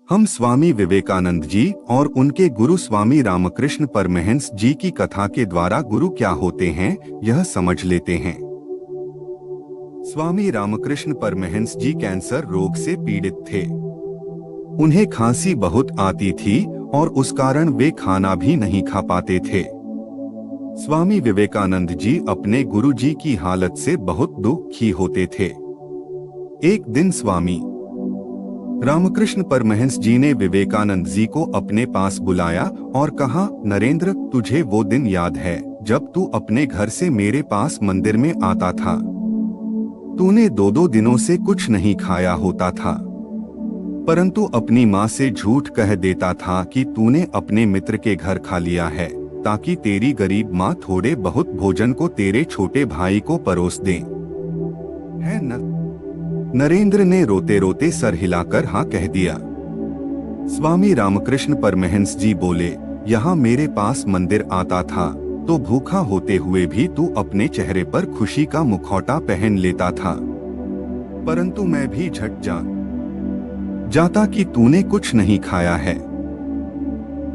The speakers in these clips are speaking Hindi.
हम स्वामी विवेकानंद जी और उनके गुरु स्वामी रामकृष्ण परमहंस जी की कथा के द्वारा गुरु क्या होते हैं यह समझ लेते हैं। स्वामी रामकृष्ण परमहंस जी कैंसर रोग से पीड़ित थे। उन्हें खांसी बहुत आती थी और उस कारण वे खाना भी नहीं खा पाते थे। स्वामी विवेकानंद जी अपने गुरु जी की हालत से बहुत दुखी होते थे। एक दिन स्वामी रामकृष्ण परमहंस जी ने विवेकानंद जी को अपने पास बुलाया और कहा, नरेंद्र, तुझे वो दिन याद है जब तू अपने घर से मेरे पास मंदिर में आता था? तूने 2-2 दिनों से कुछ नहीं खाया होता था, परंतु अपनी माँ से झूठ कह देता था कि तूने अपने मित्र के घर खा लिया है ताकि तेरी गरीब माँ थोड़े बहुत भोजन को तेरे छोटे भाई को परोस दे, है न? नरेंद्र ने रोते रोते सर हिलाकर हाँ कह दिया। स्वामी रामकृष्ण परमहंस जी बोले, यहाँ मेरे पास मंदिर आता था तो भूखा होते हुए भी तू अपने चेहरे पर खुशी का मुखौटा पहन लेता था, परंतु मैं भी झट जान जाता कि तूने कुछ नहीं खाया है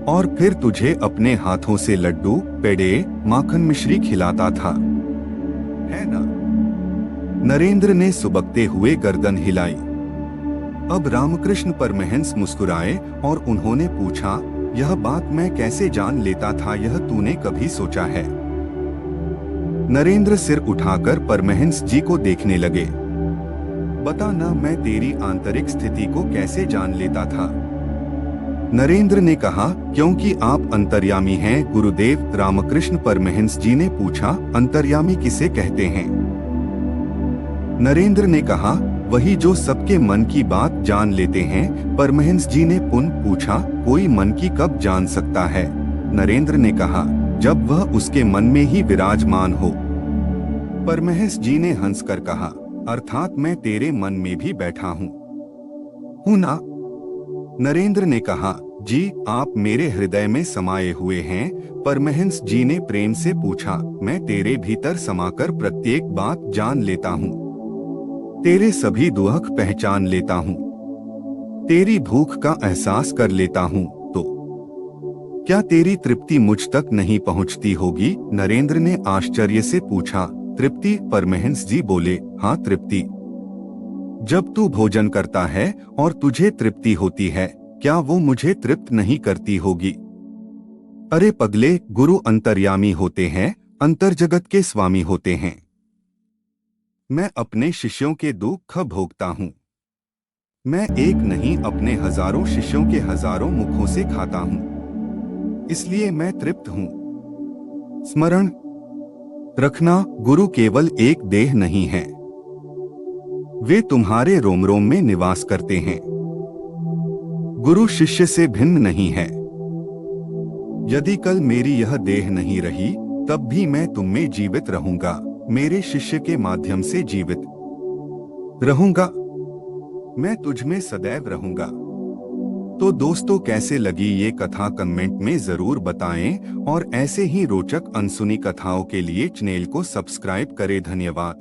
और फिर तुझे अपने हाथों से लड्डू, पेड़े, माखन मिश्री खिलाता था, है ना? नरेंद्र ने सुबकते हुए गर्दन हिलाई। अब रामकृष्ण परमहंस मुस्कुराए और उन्होंने पूछा, यह बात मैं कैसे जान लेता था, यह तूने कभी सोचा है? नरेंद्र सिर उठाकर परमहंस जी को देखने लगे। बता ना, मैं तेरी आंतरिक स्थिति को कैसे जान लेता था? नरेंद्र ने कहा, क्योंकि आप अंतर्यामी हैं। गुरुदेव रामकृष्ण परमहंस जी ने पूछा, अंतर्यामी किसे कहते हैं? नरेंद्र ने कहा, वही जो सबके मन की बात जान लेते हैं। परमहंस जी ने पुनः पूछा, कोई मन की कब जान सकता है? नरेंद्र ने कहा, जब वह उसके मन में ही विराजमान हो। परमहंस जी ने हंसकर कहा, अर्थात मैं तेरे मन में भी बैठा हूँ ना? नरेंद्र ने कहा, जी आप मेरे हृदय में समाये हुए हैं। परमहंस जी ने प्रेम से पूछा, मैं तेरे भीतर समाकर प्रत्येक बात जान लेता हूँ, तेरे सभी दुख पहचान लेता हूँ, तेरी भूख का एहसास कर लेता हूँ, तो क्या तेरी तृप्ति मुझ तक नहीं पहुँचती होगी? नरेंद्र ने आश्चर्य से पूछा, तृप्ति? परमहंस जी बोले, हाँ तृप्ति। जब तू भोजन करता है और तुझे तृप्ति होती है, क्या वो मुझे तृप्त नहीं करती होगी? अरे पगले, गुरु अंतर्यामी होते हैं, अंतर्जगत के स्वामी होते हैं। मैं अपने शिष्यों के दुख भोगता हूँ। मैं एक नहीं, अपने हजारों शिष्यों के हजारों मुखों से खाता हूँ, इसलिए मैं तृप्त हूँ। स्मरण रखना, गुरु केवल एक देह नहीं है, वे तुम्हारे रोम रोम में निवास करते हैं। गुरु शिष्य से भिन्न नहीं है। यदि कल मेरी यह देह नहीं रही, तब भी मैं तुम में जीवित रहूंगा, मेरे शिष्य के माध्यम से जीवित रहूंगा, मैं तुझ में सदैव रहूंगा। तो दोस्तों, कैसे लगी ये कथा कमेंट में जरूर बताएं और ऐसे ही रोचक अनसुनी कथाओं के लिए चैनल को सब्सक्राइब करें। धन्यवाद।